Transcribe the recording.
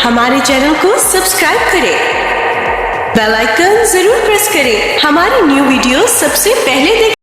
हमारे चैनल को सब्सक्राइब करें, बेल आइकन जरूर प्रेस करें हमारी न्यू वीडियो सबसे पहले देखने